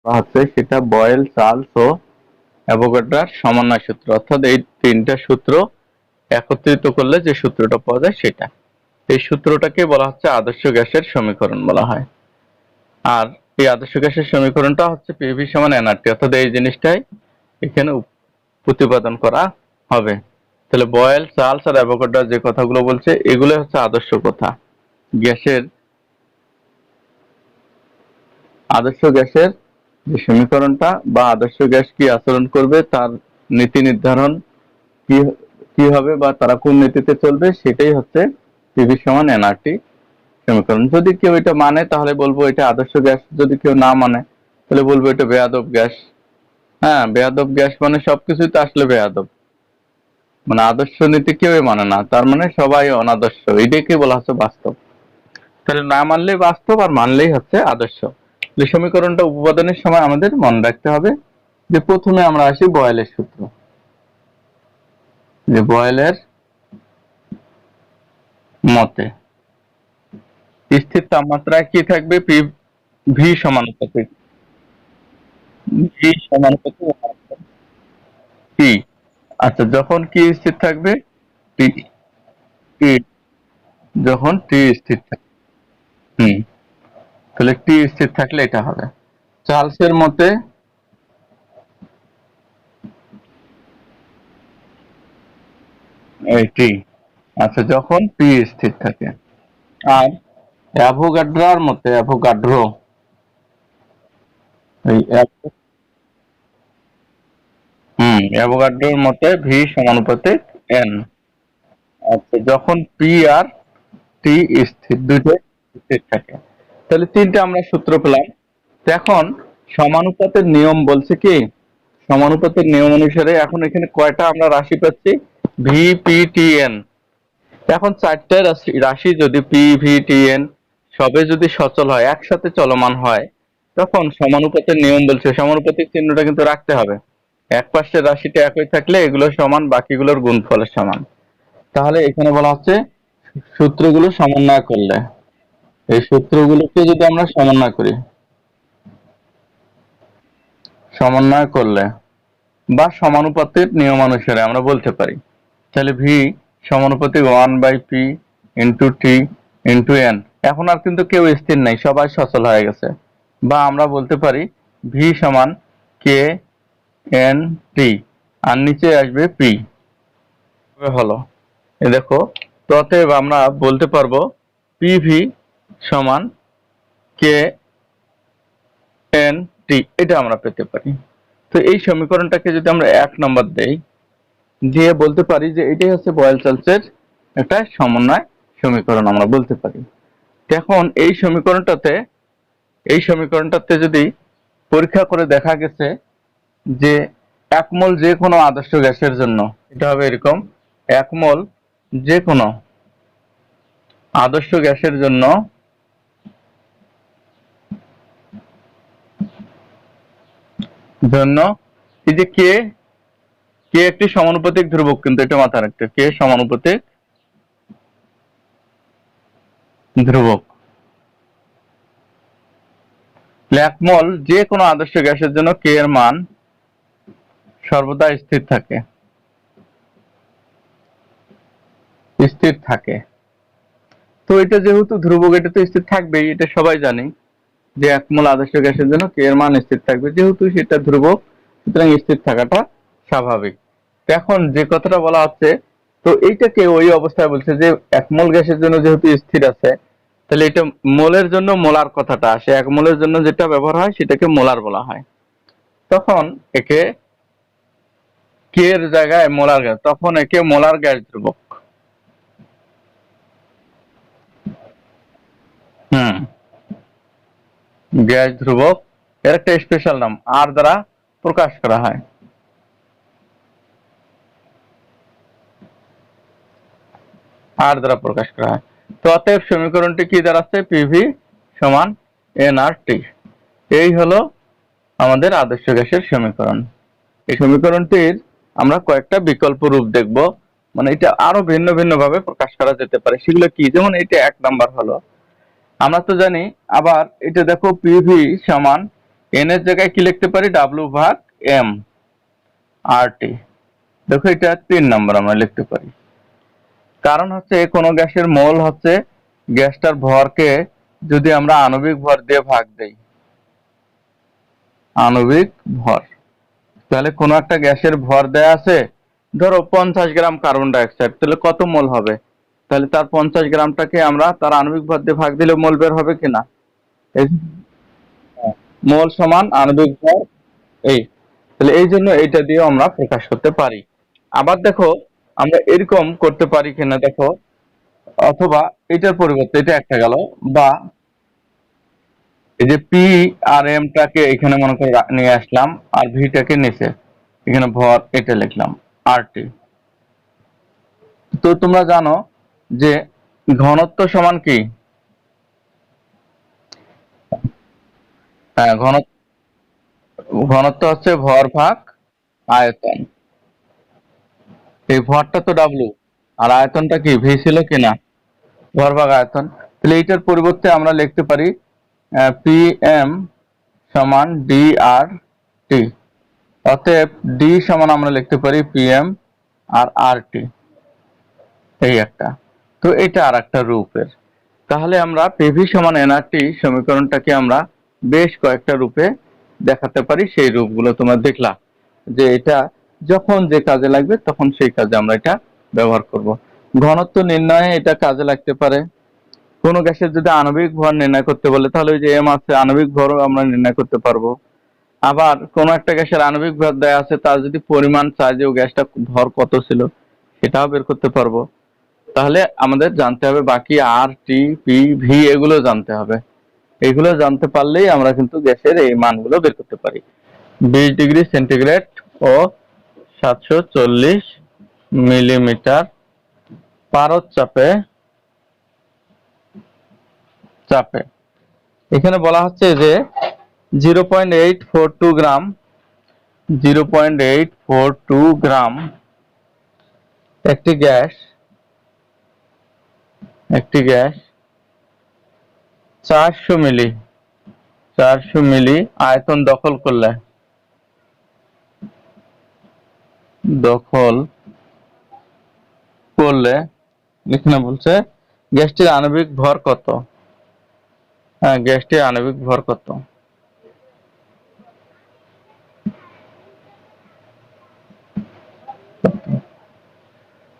হচ্ছে সেটা boil, Charles ও অ্যাভোগাড্রোর সমন্বয় সূত্র, অর্থাৎ এই তিনটা সূত্র একত্রিত করলে যে সূত্রটা পাওয়া যায় সেটা। এই সূত্রটাকে বলা হচ্ছে আদর্শ গ্যাসের সমীকরণ বলা হয়। আর এই আদর্শ গ্যাসের সমীকরণটা হচ্ছে পিভি সমান এনআরটি, অর্থাৎ এই জিনিসটাই এখানে প্রতিপাদন করা হবে। তাহলে বয়েল, চার্লস আর অ্যাভোগাড্রো যে কথাগুলো বলছে এগুলো হচ্ছে আদর্শ কথা। গ্যাসের আদর্শ গ্যাসের যে সমীকরণটা বা আদর্শ গ্যাস কি আচরণ করবে তার নীতি নির্ধারণ কি কি হবে বা তারা কোন নীতিতে চলবে সেটাই হচ্ছে পিভি সমান এনআরটি সমীকরণ। যদি কেউ এটা মানে তাহলে বলবো এটা আদর্শ গ্যাস, যদি কেউ না মানে তাহলে বলবো এটা বেয়াদব গ্যাস। হ্যাঁ, বেয়াদব গ্যাস মানে সবকিছুই তো আসলে বেয়াদব, মানে আদর্শ নীতি কেউই মানে না, তার মানে সবাই অনাদর্শ, এটাকে বলা হচ্ছে বাস্তব। তাহলে না মানলেই বাস্তব আর মানলেই হচ্ছে আদর্শ। এই সমীকরণটা উপপাদনের সময় আমাদের মনে রাখতে হবে যে প্রথমে আমরা আসি বয়েলের সূত্র, যে বয়েলের মতে স্থির তাপমাত্রায় কি থাকবে, ভি সমানুপাতিক, ভি সমানুপাতিক টি। আচ্ছা, যখন কি স্থির থাকবে, টি, টি, যখন টি স্থির থাকবে। হুম, তাহলে টি স্থির থাকলে এটা হবে। চার্লসের মতে এই টি, আচ্ছা যখন পি স্থির থাকে। আর অ্যাভোগাড্রোর মতে, অ্যাভোগাড্রো, এই অ্যাভোগাড্রোর মতে ভি সমানুপাতিক এন। আচ্ছা, যখন পি আর টি স্থির, দুইটাই স্থির থাকে। তাহলে তিনটা আমরা সূত্র পেলাম। তো এখন সমানুপাতের নিয়ম বলছে কি, সমানুপাতের নিয়ম অনুসারে এখন এখানে কয়টা আমরা রাশি পাচ্ছি, ভি পি টি এন। এখন চারটা রাশি রাশি যদি পি ভি টি এন সবে যদি সচল হয়, একসাথে চলমান হয়, তখন সমানুপাতের নিয়ম বলছে সমানুপাতিক চিহ্নটা কিন্তু রাখতে হবে। এক পাশের রাশিটা একই থাকলে এগুলো সমান, বাকিগুলোর গুণফলের সমান। তাহলে এখানে বলা হচ্ছে সূত্রগুলো সমন্বয় করলে, এই সূত্রগুলোকে যদি আমরা সমন্বয় করি, সমন্বয় করলে বা সমানুপাতের নিয়ম অনুসারে আমরা বলতে পারি, তাহলে ভি সমানুপাতিক 1/p into T into N. এখন আর কিন্তু কেউ স্থির নাই, সবাই সচল হয়ে গেছে। বা আমরা বলতে পারি ভি সমান কে এন টি, আর নিচে আসবে পি। হলো, এ দেখো, তো অতএব আমরা বলতে পারবো পিভি সমান কে এন টি, এটা আমরা পেতে পারি। তো এই সমীকরণটাকে যদি আমরা 1 নম্বর দেই, দিয়ে বলতে পারি যে এটাই হচ্ছে বয়েল চার্লসের একটা সমন্বয় সমীকরণ আমরা বলতে পারি। এখন এই সমীকরণটাতে যদি পরীক্ষা করে দেখা গেছে যে এক মোল যে কোনো আদর্শ গ্যাসের জন্য, এটা হবে এরকম, এক মোল যে কোনো আদর্শ গ্যাসের জন্য জন্য এই যে কে, কে একটি সমানুপাতিক ধ্রুবক, কিন্তু এটা মাথায় রাখতে, কে সমানুপাতিক ধ্রুবক। এক মোল যে কোনো আদর্শ গ্যাসের জন্য কে এর মান সর্বদা স্থির থাকে, স্থির থাকে। তো এটা যেহেতু ধ্রুবক, এটা তো স্থির থাকবেই, এটা সবাই জানি যে এক মোল আদর্শ গ্যাসের জন্য কে এর মান স্থির থাকবে, যেহেতু সেটা ধ্রুবক সুতরাং স্থির থাকাটা স্বাভাবিক। এখন যে কথাটা বলা হচ্ছে, তো এইটাকে ওই অবস্থায় বলছে যে এক মোল গ্যাসের জন্য যেহেতু স্থির আছে, তাহলে এটা মোলের জন্য মোলার কথাটা আসে, এক মোলের জন্য যেটা ব্যবহার হয় সেটাকে মোলার বলা হয়। তখন একে কে এর জায়গায় মোলার গ্যাস, তখন একে মোলার গ্যাস ধ্রুবক। হুম, গ্যাস ধ্রুবক এর একটা স্পেশাল নাম আর দ্বারা প্রকাশ করা হয়। আর দ্বারা প্রকাশ করা হয়। তো অতএব সমীকরণটি কি দাঁড়াচ্ছে, পিভি সমান এন আর টি। এই হলো আমাদের আদর্শ গ্যাসের সমীকরণ। এই সমীকরণটির আমরা কয়েকটা বিকল্প রূপ দেখব, মানে এটা আরো ভিন্ন ভিন্ন ভাবে প্রকাশ করা যেতে পারে। সেগুলো কি, যেমন এটা 1 নম্বর হলো, আমরা তো জানি, আবার এটা দেখো পিভি সমান এন এর জায়গায় কি লিখতে পারি, ডাব্লিউ ভাগ এম আর টি। দেখো এটা 3 নম্বর আমরা লিখতে পারি। কারণ হচ্ছে কোনো গ্যাসের মোল হচ্ছে গ্যাসটার ভরকে যদি আমরা আণবিক ভর দিয়ে ভাগ দেই, আণবিক ভর, তাহলে কোনো একটা গ্যাসের ভর দেয়া আছে, ধরো 50 গ্রাম কার্বন ডাইঅক্সাইড, তাহলে কত মোল হবে? তাহলে তার 50 গ্রামটাকে আমরা তার আণবিক ভর দিয়ে ভাগ দিলে মোল বের হবে কিনা? এই মোল সমান আণবিক ভর এই, তাহলে এই জন্য এইটা দিয়েও আমরা প্রকাশ করতে পারি। আবার দেখো আমরা এরকম করতে পারি কিনা দেখো, অথবা এটার পরিবর্তে এটা একটা গেল, বা এই যে পি আর এম টাকে এখানে মনে করে নিয়ে আসলাম, আর ভিটাকে নিচে এখানে ভর এটা লিখলাম আর টি। তো তোমরা জানো যে ঘনত্ব সমান কি? হ্যাঁ, ঘনত্ব হচ্ছে ভর ভাগ আয়তন। এই ভরটা তো ডাব্লু, আর আয়তনটা কি ভি ছিল কিনা, ভর ভাগ আয়তন। তাহলে এইটার পরিবর্তে আমরা লিখতে পারি পি এম সমান ডি আর টি। অতএব ডি সমান আমরা লিখতে পারি পি এম আর আর টি, এই একটা। তো এটা আর একটা রূপের। তাহলে আমরা পিভি সমান এনআরটি সমীকরণটাকে আমরা বেশ কয়েকটা রূপে দেখাতে পারি। সেই রূপগুলো তোমরা দেখলা যে এটা যখন যে কাজে লাগবে তখন সেই কাজে আমরা এটা ব্যবহার করব। ঘনত্ব নির্ণয়ে এটা কাজে লাগতে পারে। কোনো গ্যাসের যদি আণবিক ভর নির্ণয় করতে বলে তাহলে ওই যে এম আছে, আণবিক ভরও আমরা নির্ণয় করতে পারবো। আবার কোনো একটা গ্যাসের আণবিক ভর দেয়া আছে, তার যদি পরিমাণ চাই যে ও গ্যাসটা ভর কত ছিল, সেটাও বের করতে পারবো। তাহলে আমাদের জানতে হবে বাকি আর টি পি ভি এগুলো জানতে হবে। এগুলো জানতে পারলেই আমরা কিন্তু গ্যাসের এই মানগুলো বের করতে পারি। 20 ডিগ্রি সেন্টিগ্রেড ও 740 মিলিমিটার পারদ চাপে চাপে এখানে বলা হচ্ছে যে 0.842 গ্রাম 0.842 গ্রাম একটি গ্যাস 400 মিলি আয়তন দখল করলে এখানে বলছে গ্যাসটির আণবিক ভর কত। হ্যাঁ, গ্যাসটির আণবিক ভর কত?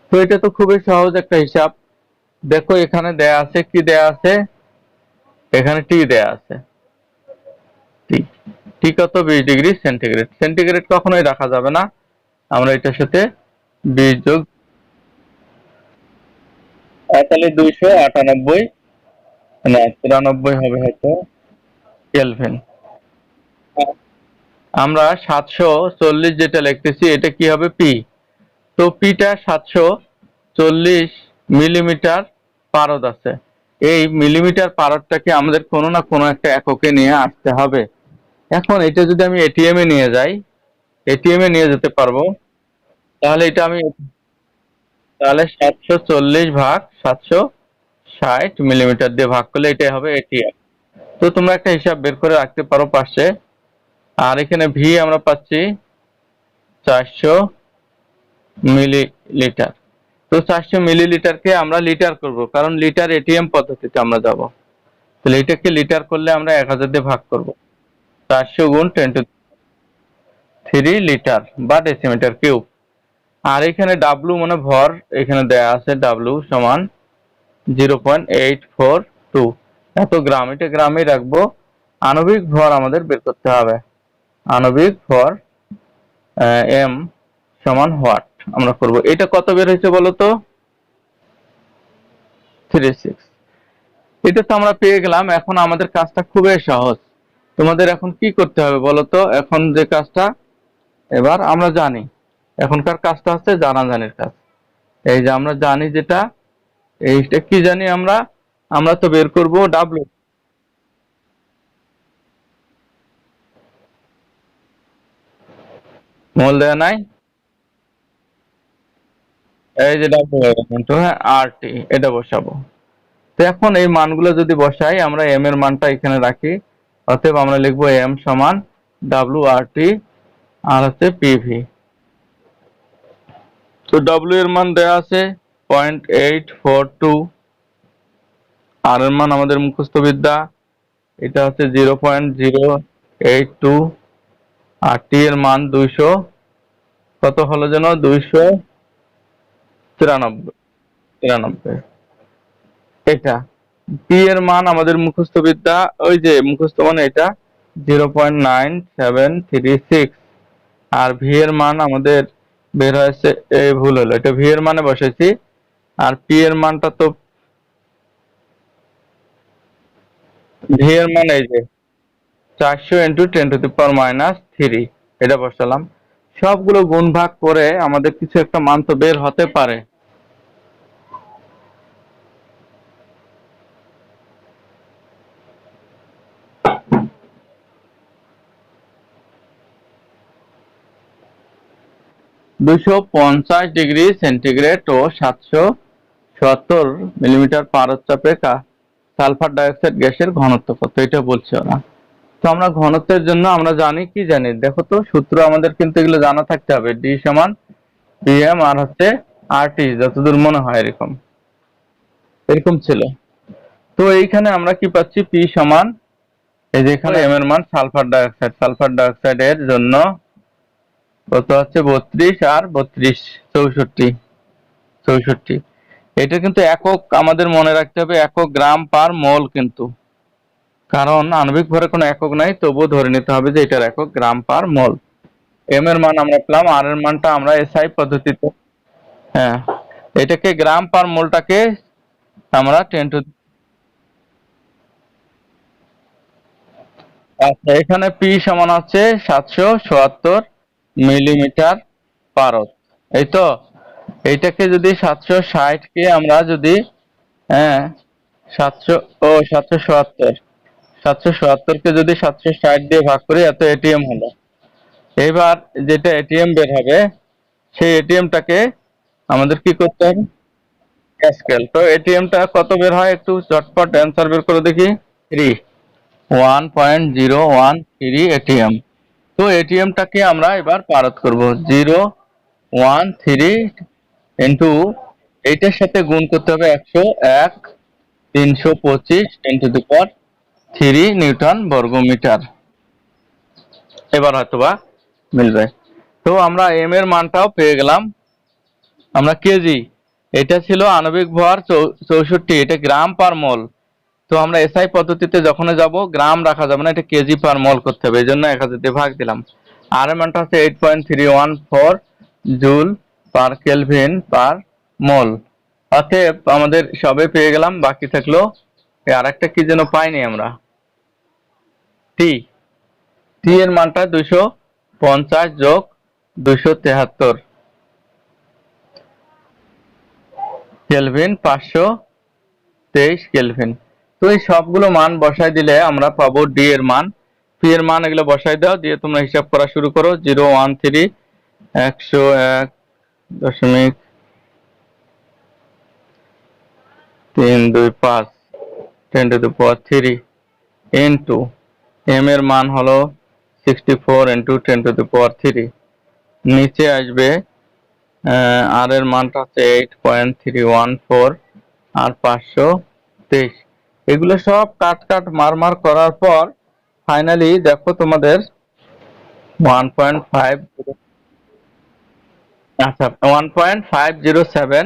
তো এটা তো খুবই সহজ একটা হিসাব। দেখো এখানে দেয়া আছে, কি দেয়া আছে, এখানে টি দেয়া আছে। টি টি কত? 20 ডিগ্রি সেন্টিগ্রেড। সেন্টিগ্রেড কখনোই রাখা যাবে না, আমরা এটার সাথে 20 যোগ, তাহলে 298 না 93 হবে হয়তো কেলভিন। আমরা 740 যেটা লিখতেছি এটা কি হবে, পি। তো পিটা 740 মিলিমিটার পারদ আছে। এই মিলিমিটার পারদটাকে আমাদের কোনো না কোনো একটা এককে নিয়ে আসতে হবে। এখন এটা যদি আমি এটিএম এ নিয়ে যাই, এটিএম এ নিয়ে যেতে পারবো, তাহলে এটা আমি, তাহলে 740 ভাগ 760 মিলিমিটার দিয়ে ভাগ করলে এটাই হবে এটিএম। তো তোমরা একটা হিসাব বের করে রাখতে পারো পাশে। আর এখানে ভি আমরা পাচ্ছি 400 মিলিলিটার। তো 400 মিলিলিটারকে আমরা লিটার করব, কারণ লিটার এটিএম পদ্ধতিতে আমরা যাব। তাহলে এটাকে লিটার করলে আমরা 1000 দিয়ে ভাগ করব। 400 গুণ 10⁻³ লিটার বা ডেসিমিটার কিউব। আর এখানে ডাব্লু মানে ভর, এখানে দেয়া আছে ডাব্লু সমান 0.842 এত গ্রাম। এটা গ্রামে রাখবো। আণবিক ভর আমাদের বের করতে হবে। আণবিক ভর এম সমান হোয়াট আমরা করব। এটা কত বের হয়েছে বলো তো? 36। এটা তো আমরা পেয়ে গেলাম। এখন আমাদের কাজটা খুবই সহজ। তোমাদের এখন কি করতে হবে বলো তো? এখন যে কাজটা এবার আমরা জানি, এখনকার কাজটা হচ্ছে জানাজানির কাজ। এই যে আমরা জানি যেটা, এইটা কি জানি আমরা, আমরা তো বের করব ডাব্লু। মোল দেয়া নাই, এই যে ডাব্লু কিন্তু, হ্যাঁ আর টি এটা বসাবো। তো এখন এই মানগুলো যদি বসাই, আমরা এম এর মানটা এখানে রাখি, অতএব আমরা লিখবো এম সমান WRT আর হচ্ছে পিভি। তো ডব্লিউ এর মান দেওয়া আছে 0.842, আর এর মান আমাদের মুখস্থ বিদ্যা, এটা হচ্ছে 0.082, আর টি এর মান 200, কত হলো যেন 293। এটা পি এর মান আমাদের মুখস্থ বিদ্যা, ওই যে মুখস্থ মানে এটা 0.9736, আর ভি এর মান আমাদের বের হয়েছে, এই ভুল হলো, এটা ভি এর মানে বসেছি, আর পি এর মানটা তো ভি এর মান এই যে 400 ইন্টু 10⁻³ এটা বসালাম। সবগুলো গুণ ভাগ করে আমাদের কিছু একটা মান তো বের হতে পারে। $250 ও 777 মিলিমিটার পারদচাপে সালফার ডাইঅক্সাইড গ্যাসের ঘনত্ব কত, এটা বলছে ওরা। তো আমরা ঘনত্বের জন্য আমরা জানি, কি জানি দেখো তো, সূত্র আমাদের কিন্তু এগুলো জানা থাকতে হবে। ডি সমান পিএম আর হচ্ছে আরটি, যতদূর মনে হয় এরকম এরকম ছিল। তো এইখানে আমরা কি পাচ্ছি, পি সমান এই যে এখানে এম এর মান সালফার ডাইঅক্সাইডের জন্য কত হচ্ছে 32 আর 32 64। এটা কিন্তু একক আমাদের মনে রাখতে হবে, একক গ্রাম পার মোল, কিন্তু কারণ আণবিক ভরে কোনো একক নাই, তবুও ধরে নিতে হবে যে এটার একক গ্রাম পার মোল। এম এর মান আমরা পেলাম, আর এর মানটা আমরা এসআই পদ্ধতিতে, হ্যাঁ এটাকে গ্রাম পার মোলটাকে আমরা 10 টু, আচ্ছা এখানে পি সমান হচ্ছে 777 মিলিমিটার পারদ, এই তো। এইটাকে যদি 760 কে আমরা যদি, হ্যাঁ 700 ও 777 কে যদি 760 দিয়ে ভাগ করি, এত এটিএম হলো। এবার যেটা এটিএম বের হবে, সেই এটিএমটাকে আমাদের কি করতে হবে, প্যাসকেল। তো এটিএমটা কত বের হয়, একটু চটপট অ্যান্সার বের করে দেখি। 1.013 এটিএম। তো এটিএমটাকে আমরা এবার পারদ করব, 013 ইন্টু এইটার সাথে গুণ করতে হবে 101, 325 10⁻³ নিউটন বর্গমিটার। এবার হয়তোবা মিলবে। তো আমরা এম এর মানটাও পেয়ে গেলাম, আমরা কেজি, এটা ছিল আণবিক ভর 64, এটা গ্রাম পার মোল। তো আমরা এসআই পদ্ধতিতে যখন যাব, গ্রাম রাখা যাবে না, এটা কেজি পার মোল করতে হবে, এই জন্য 1000 দিয়ে ভাগ দিলাম। আর এর মানটা হচ্ছে 8.314 জুল পার কেলভিন পার মোল। অতএব আমাদের সবে পেয়ে গেলাম, বাকি থাকলো আর একটা কি যেন পাইনি আমরা, টি। টি এর মানটা 250 যোগ 273 কেলভিন, 523 কেলভিন। তো এই সবগুলো মান বসাই দিলে আমরা পাবো ডি এর মান, পি এর মান এগুলো বসাই দাও, দিয়ে তোমরা হিসাব করা শুরু করো। 013 101.325 10⁻³ ইন্টু এম এর মান হলো 64 ইন্টু 10⁻³। নিচে আসবে আর এর মানটা হচ্ছে 8.314 আর 523। এগুলো সব কাট মার করার পর ফাইনালি দেখো তোমাদের 1.5, আচ্ছা 1.507,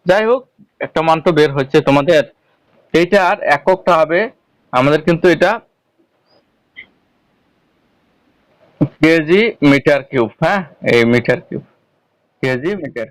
যাই হোক একটা মান তো বের হচ্ছে তোমাদের। এইটার এককটা হবে আমাদের, কিন্তু এটা কেজি মিটার কিউব, হ্যাঁ এই মিটার কিউব, কেজি মিটার।